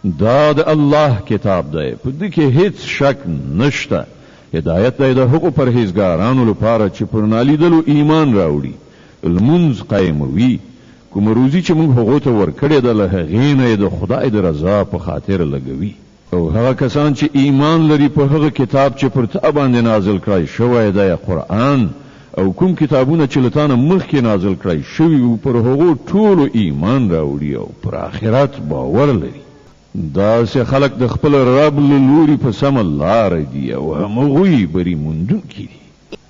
دا د الله کتاب دی، په دې کې هیڅ شک نشته. هدایت دی د هغو پرهیزګارانو لپاره چې پر نالیدلو ایمان راوړي، لمونځ قایموي، کوم روزي چې موږ هغو ته ورکړې ده له هغې نه یې د خدای د رضا په خاطر لګوي. او هغه کسان چې ایمان لري په هغه کتاب چې پر تا باندې نازل کړی شوی دی قرآن، او کوم کتابونه چې له تا نه مخکې نازل کړی شوي وو، پر هغو ټولو ایمان راوړي او پر آخرت باور لري. داسې خلک د خپل رب له لوري په سمه لاره دي او همغوی بری موندونکي دي.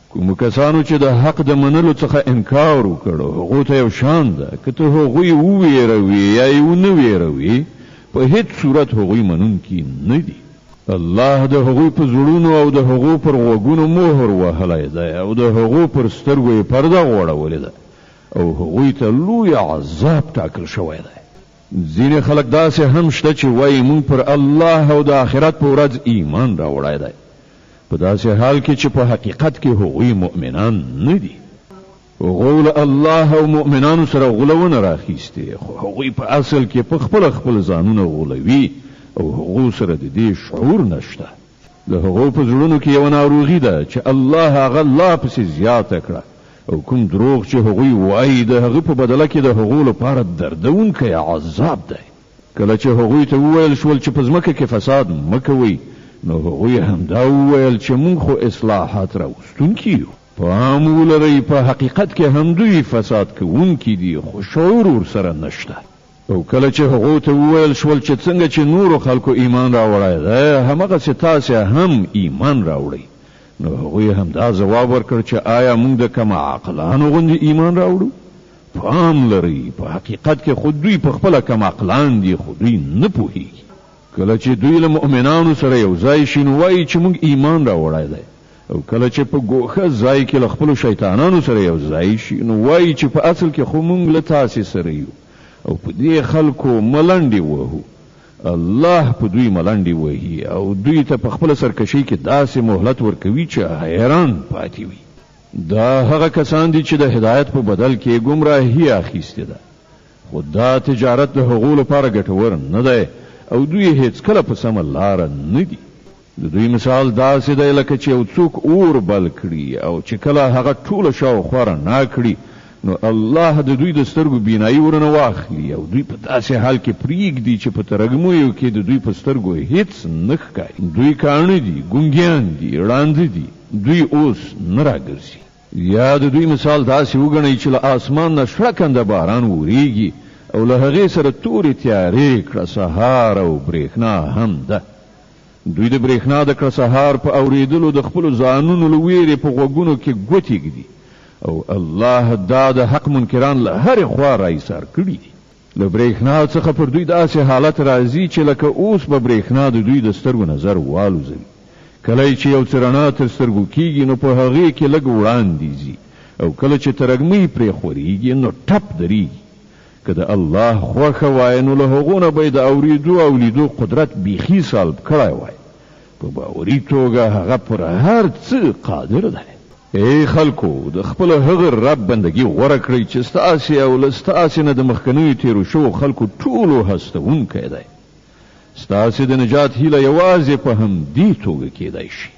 کوم کسانو چې د حق د منلو څخه انکار وکړ، هغو ته یو شان ده، که ته هغوی وویروي یا یې ونه ویروي، په هیڅ صورت هغوی منونکي نه دي. الله د هغوی په زړونو او د هغو پر غوږونو مهر وهلی دی او د هغو پر سترګو یې پرده غوړولې ده او هغوی ته لوی عذاب ټاکل شوی دی. ځینې خلک داسې هم شته چې وایي موږ پر الله او د آخرت په ورځ ایمان راوړی دی، په داسې حال کې چې په حقیقت کې هغوی مؤمنان نه دي. هغوی له الله او مؤمنانو سره غولونه راخیستې، خو هغوی په اصل کې په خپل ځانونه غولوي او هغو سره د دې شعور نشته. د هغو په زړونو کې یو ناروغي ده چې الله هغه لا پسې زیاته کړه، او کوم دروغ چې هغوی وایي د هغه په بدله کې د هغو لپاره دردونکی عذاب دی. کله چې هغوی ته وویل شول چې په ځمکه کې فساد مه کوئ، نو هغوی همدا وویل چې موږ خو اصلاحات راوستونکي یو. پام ولرئ، په حقیقت کې هم دوی فساد کوونکي دي، خو شعور ورسره نشته. او کله چې هغو ته وویل شول چې څنګه چې نورو خلکو ایمان راوړی دی، همغسې تاسې هم ایمان راوړئ، نو هغوی هم دا ځواب ورکړ چې آیا موږ د کم عقلانو غوندې ایمان راوړو؟ پام لرئ، په حقیقت کې خود دوی په خپله کم عقلان دي، خو دوی نه پوهېږي. کله چې دوی له مؤمنانو سره یو ځای شي، نو وایي چې موږ ایمان راوړی دی، او کله چې په ګوښه ځای کې له خپلو شیطانانو سره یو ځای شي، نو وایي چې په اصل کې خو موږ له تاسې سره یو، او په دې خلکو ملنډې وهو. الله په دوی ملنډې وهي او دوی ته په خپل سرکشي کې داسې مهلت ورکوي چې حیران پاتې وي. دا هغه کسان دي چې د هدایت په بدل کې ګمراهي اخیستې ده، خو دا تجارت د هغو لپاره ګټور نه دی او دوی هیڅ کله په سمه لاره نه دي. د دوی مثال داسې دی لکه چې یو څوک اور بل کړي او چې کله هغه ټوله شاوخوا رڼا کړي، نو الله د دوی د سترګو بینایي ورنه واخلي او دوی په داسې حال کې پرېږدي چې په ترږمیو کې د دوی په سترګو هیڅ نه ښکاري. دوی کاڼه دي، ګونګیان دي، ړانده دي، دوی اوس نه راګرځي. یا د دوی مثال داسې وګڼئ چې له آسمان نه شړکنده باران وریږي او له هغې سره تورې تیارې کړه سهار او برېښنا هم ده. دوی د برېښنا د کړه سهار په اورېدلو د خپلو ځانونو له ویرې په غوږونو کې ګوتې ږدي، او الله دا د حق منکران له هرې خوا راایسار کړي دي. له برېښنا څخه پر دوی داسې حالت راځي چې لکه اوس به برېښنا د دوی د سترګو نظر والوزوي. کله چې یو څه رڼا تر سترګو کېږي، نو په هغې کې لږ وړاندې ځي، او کله چې ترږمۍ پرې خورېږي، نو ټپ درېږي. که د الله خوښه وای، نو له هغو نه به یې د اورېدو او لیدو قدرت بیخي سلب کړی وای. په باوري توګه هغه پر هر څه قادر دی. ای خلکو، د خپل هغه رب بندگی غوره کړئ چې ستاسې او له ستاسې نه د مخکنیو تېرو شوو خلکو ټولو هستوونکی دی. ستاسې د نجات هیله یوازې په همدې توګه کېدای شي.